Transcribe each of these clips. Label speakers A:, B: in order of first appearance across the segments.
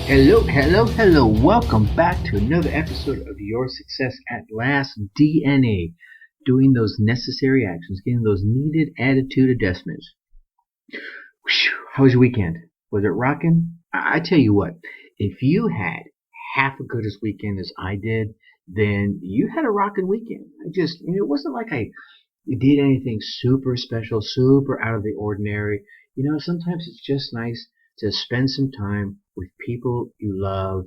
A: Hello, hello, hello. Welcome back to another episode of Your Success at Last DNA. Doing those necessary actions, getting those needed attitude adjustments. How was your weekend? Was it rocking? I tell you what, if you had half as good as weekend as I did, then you had a rocking weekend. It wasn't like I did anything super special, super out of the ordinary. Sometimes it's just nice to spend some time with people you love,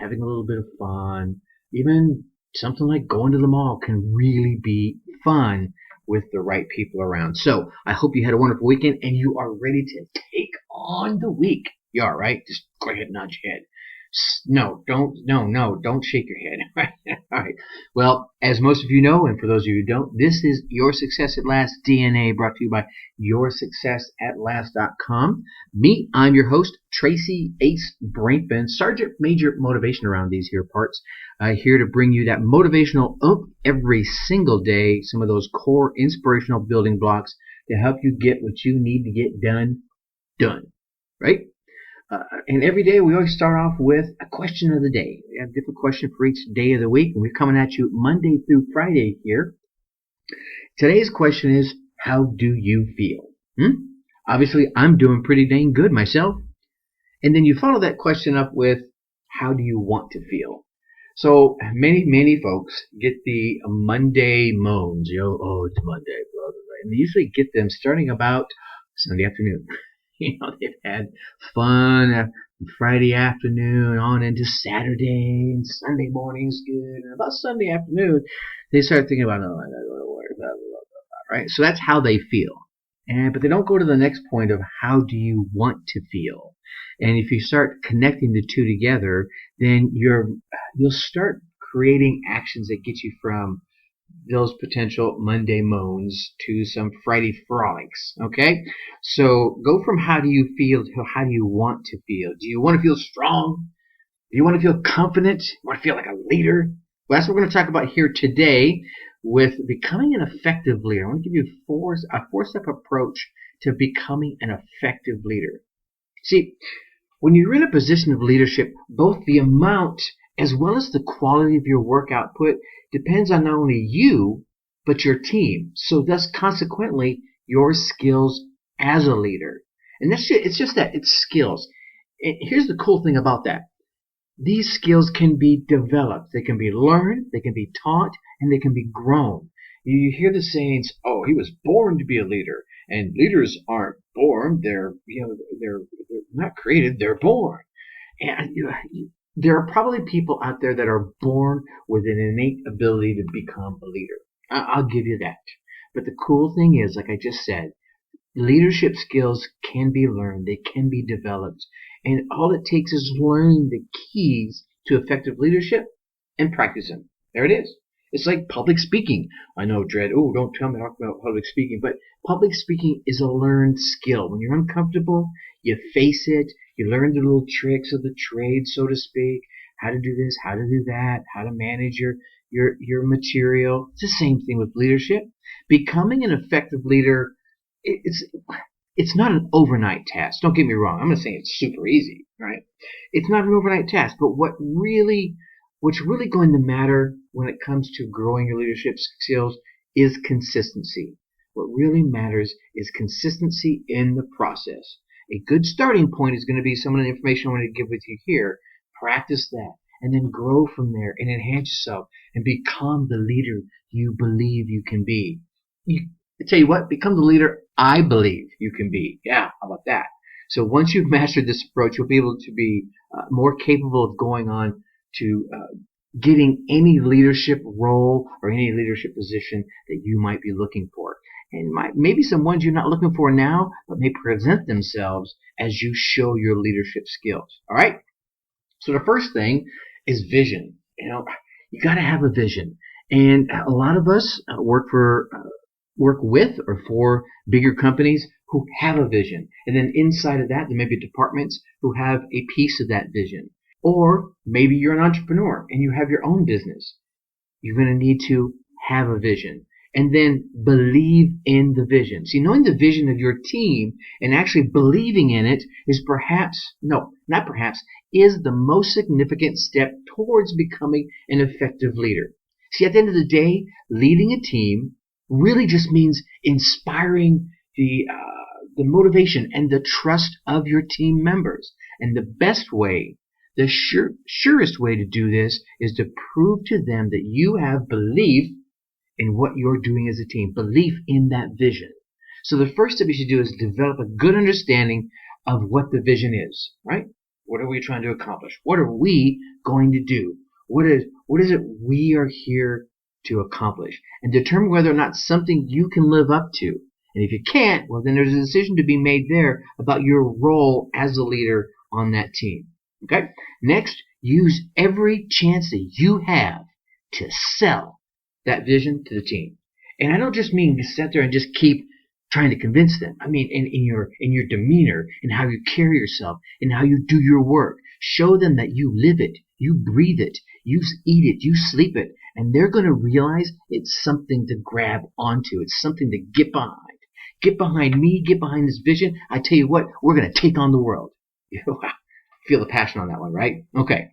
A: having a little bit of fun. Even something like going to the mall can really be fun with the right people around. So I hope you had a wonderful weekend and you are ready to take on the week. You are, right? Just go ahead and nod your head. No, don't shake your head. All right. Well, as most of you know, and for those of you who don't, this is Your Success at Last DNA, brought to you by YourSuccessAtLast.com. Me, I'm your host, Tracy Ace Brinkman, Sergeant Major Motivation around these here parts. Here to bring you that motivational oomph every single day, some of those core inspirational building blocks to help you get what you need to get done, right? And every day we always start off with a question of the day. We have a different question for each day of the week, and we're coming at you Monday through Friday here. Today's question is, how do you feel? Obviously, I'm doing pretty dang good myself. And then you follow that question up with, how do you want to feel? So many folks get the Monday moans. Oh, it's Monday, brother. And they usually get them starting about Sunday afternoon. They've had fun Friday afternoon on into Saturday, and Sunday morning's good. And about Sunday afternoon, they start thinking about, oh, I gotta go to work, blah, blah, blah, blah, right? So that's how they feel. But they don't go to the next point of, how do you want to feel? And if you start connecting the two together, then you'll start creating actions that get you from those potential Monday moans to some Friday frolics, okay? So go from how do you feel to how do you want to feel. Do you want to feel strong? Do you want to feel confident? You want to feel like a leader? Well, that's what we're going to talk about here today with becoming an effective leader. I want to give you a four-step approach to becoming an effective leader. See, when you're in a position of leadership, both the amount as well as the quality of your work output depends on not only you, but your team. So thus, consequently, your skills as a leader. And it's just that, it's skills. And here's the cool thing about that. These skills can be developed. They can be learned, they can be taught, and they can be grown. You hear the sayings, oh, he was born to be a leader. And leaders aren't born, they're not created, they're born. And there are probably people out there that are born with an innate ability to become a leader. I'll give you that. But the cool thing is, like I just said, leadership skills can be learned. They can be developed. And all it takes is learning the keys to effective leadership and practice them. There it is. It's like public speaking. I know, Dread. Oh, don't tell me about public speaking. But public speaking is a learned skill. When you're uncomfortable, you face it. You learn the little tricks of the trade, so to speak. How to do this, how to do that, how to manage your material. It's the same thing with leadership. Becoming an effective leader, it's not an overnight task. Don't get me wrong. I'm not saying it's super easy, right? It's not an overnight task. But what's really going to matter when it comes to growing your leadership skills is consistency. What really matters is consistency in the process. A good starting point is going to be some of the information I want to give with you here. Practice that and then grow from there and enhance yourself and become the leader you believe you can be. I tell you what, become the leader I believe you can be. Yeah, how about that? So once you've mastered this approach, you'll be able to be more capable of going on to getting any leadership role or any leadership position that you might be looking for. And maybe some ones you're not looking for now, but may present themselves as you show your leadership skills. All right? So the first thing is vision. You got to have a vision. And a lot of us work with or for bigger companies who have a vision. And then inside of that, there may be departments who have a piece of that vision. Or maybe you're an entrepreneur and you have your own business. You're going to need to have a vision. And then believe in the vision. See, knowing the vision of your team and actually believing in it is is the most significant step towards becoming an effective leader. See, at the end of the day, leading a team really just means inspiring the motivation and the trust of your team members. And the best way, the surest way to do this is to prove to them that you have belief in what you're doing as a team, belief in that vision. So the first step you should do is develop a good understanding of what the vision is, right? What are we trying to accomplish? What are we going to do? What is it we are here to accomplish? And determine whether or not something you can live up to. And if you can't, well, then there's a decision to be made there about your role as a leader on that team. Okay? Next, use every chance that you have to sell that vision to the team. And I don't just mean to sit there and just keep trying to convince them. I mean, in your demeanor, in how you carry yourself, in how you do your work. Show them that you live it, you breathe it, you eat it, you sleep it, and they're going to realize it's something to grab onto. It's something to get behind. Get behind me, get behind this vision. I tell you what, we're going to take on the world. Feel the passion on that one, right? Okay.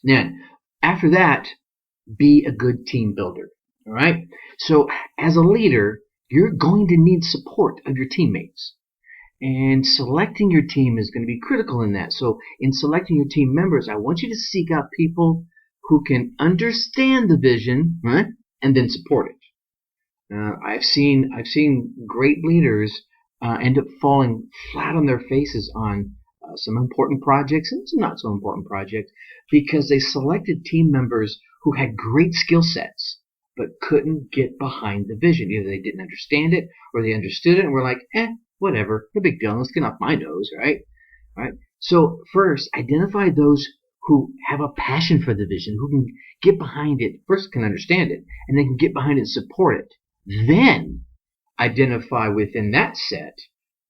A: Then, after that, be a good team builder. All right? So, as a leader, you're going to need support of your teammates. And selecting your team is going to be critical in that. So, in selecting your team members, I want you to seek out people who can understand the vision, right, and then support it. I've seen great leaders end up falling flat on their faces on some important projects and some not so important projects because they selected team members who had great skill sets but couldn't get behind the vision. Either they didn't understand it or they understood it and were like, whatever, no big deal, let's get off my nose, right? Right? So first, identify those who have a passion for the vision, who can get behind it, first can understand it, and then can get behind it and support it. Then identify within that set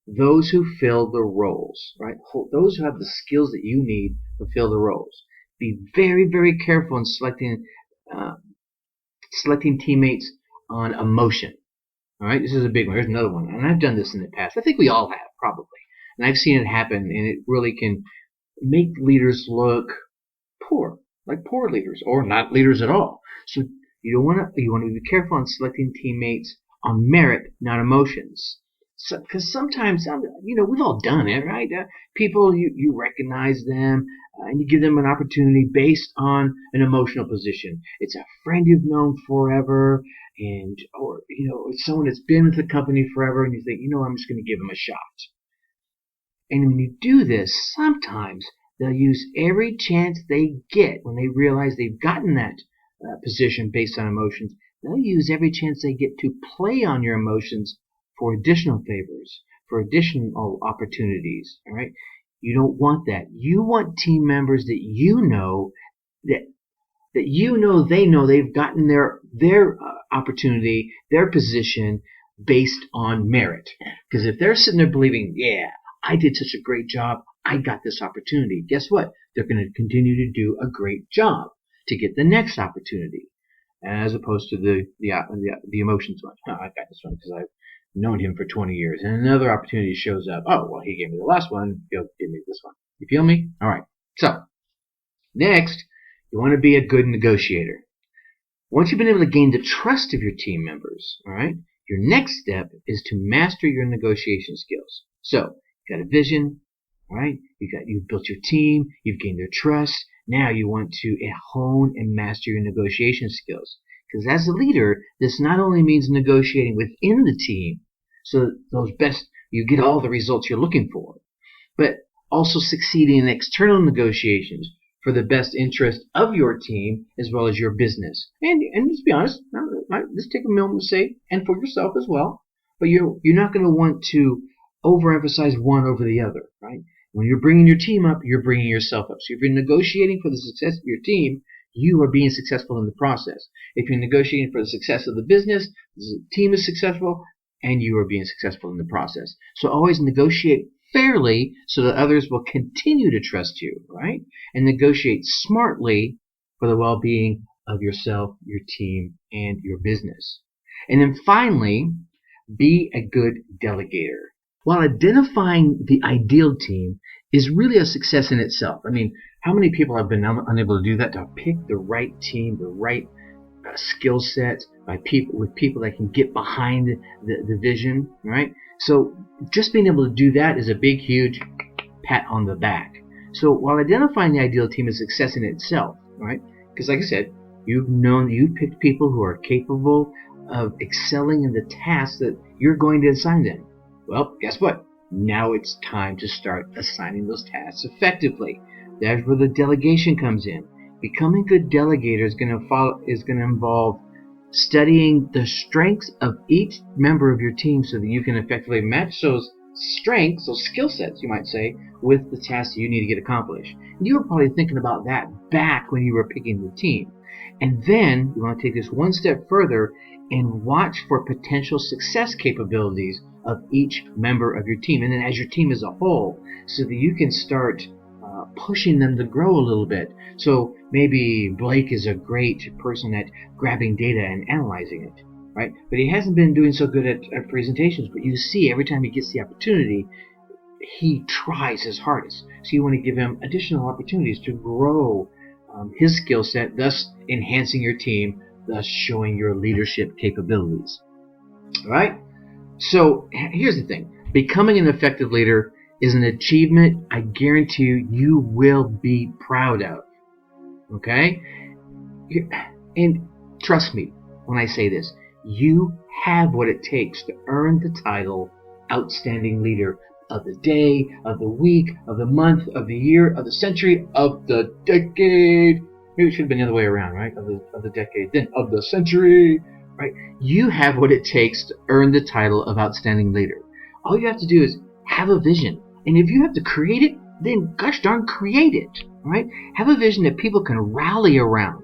A: those who fill the roles, right? Those who have the skills that you need to fill the roles. Be very, very careful in selecting teammates on emotion. All right, this is a big one. Here's another one, and I've done this in the past. I think we all have, probably, and I've seen it happen, and it really can make leaders look poor, like poor leaders, or not leaders at all. So you want to be careful on selecting teammates on merit, not emotions. Because sometimes, we've all done it, right? People, you recognize them, and you give them an opportunity based on an emotional position. It's a friend you've known forever, or it's someone that's been with the company forever, and you think, I'm just going to give them a shot. And when you do this, sometimes they'll use every chance they get when they realize they've gotten that position based on emotions. They'll use every chance they get to play on your emotions for additional favors, for additional opportunities. All right, you don't want that. You want team members that they know they've gotten their opportunity, their position based on merit. Because if they're sitting there believing, I did such a great job, I got this opportunity, guess what? They're going to continue to do a great job to get the next opportunity, as opposed to the emotions one. I got this one because I've known him for 20 years, and another opportunity shows up. Oh, well, he gave me the last one, he'll give me this one. You feel me? All right. So, next, you want to be a good negotiator. Once you've been able to gain the trust of your team members, all right, your next step is to master your negotiation skills. So, you've got a vision, all right? You've built your team, you've gained their trust. Now you want to hone and master your negotiation skills. Because as a leader, this not only means negotiating within the team, so you get all the results you're looking for, but also succeeding in external negotiations for the best interest of your team as well as your business. And let's be honest, let's take a moment to say, and for yourself as well, but you're not going to want to overemphasize one over the other, right? When you're bringing your team up, you're bringing yourself up. So if you're negotiating for the success of your team, you are being successful in the process. If you're negotiating for the success of the business, the team is successful, and you are being successful in the process. So always negotiate fairly so that others will continue to trust you, right? And negotiate smartly for the well-being of yourself, your team, and your business. And then finally, be a good delegator. While identifying the ideal team is really a success in itself. I mean, how many people have been unable to do that, to pick the right team, the right skill set with people that can get behind the vision, right? So just being able to do that is a big, huge pat on the back. So while identifying the ideal team is success in itself, right? Because like I said, you picked people who are capable of excelling in the tasks that you're going to assign them. Well, guess what? Now it's time to start assigning those tasks effectively. That's where the delegation comes in. Becoming a good delegator is going to involve studying the strengths of each member of your team so that you can effectively match those strengths, those skill sets, you might say, with the tasks you need to get accomplished. And you were probably thinking about that back when you were picking the team. And then you want to take this one step further and watch for potential success capabilities of each member of your team, and then as your team as a whole, so that you can start pushing them to grow a little bit. So maybe Blake is a great person at grabbing data and analyzing it, right? But he hasn't been doing so good at presentations. But you see, every time he gets the opportunity, he tries his hardest. So you want to give him additional opportunities to grow his skill set, thus enhancing your team, thus showing your leadership capabilities. All right? So here's the thing. Becoming an effective leader is an achievement I guarantee you will be proud of. Okay? And trust me when I say this, you have what it takes to earn the title Outstanding Leader of the day, of the week, of the month, of the year, of the century, of the decade. Maybe it should have been the other way around, right? Of the decade, then of the century, right? You have what it takes to earn the title of Outstanding Leader. All you have to do is have a vision. And if you have to create it, then gosh darn, create it, right? Have a vision that people can rally around.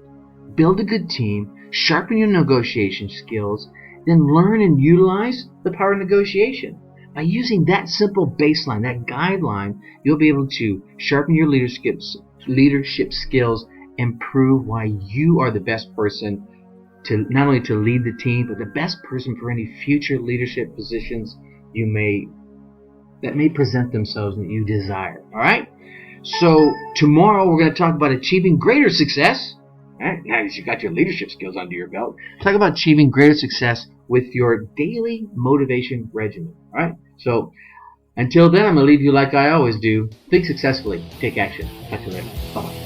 A: Build a good team, sharpen your negotiation skills, then learn and utilize the power of negotiation. By using that simple baseline, that guideline, you'll be able to sharpen your leadership skills and prove why you are the best person to not only to lead the team, but the best person for any future leadership positions that may present themselves that you desire. All right? So tomorrow we're going to talk about achieving greater success. All right? Now that you got your leadership skills under your belt, talk about achieving greater success with your daily motivation regimen. All right? So until then, I'm going to leave you like I always do. Think successfully. Take action. Talk to you later. Bye-bye.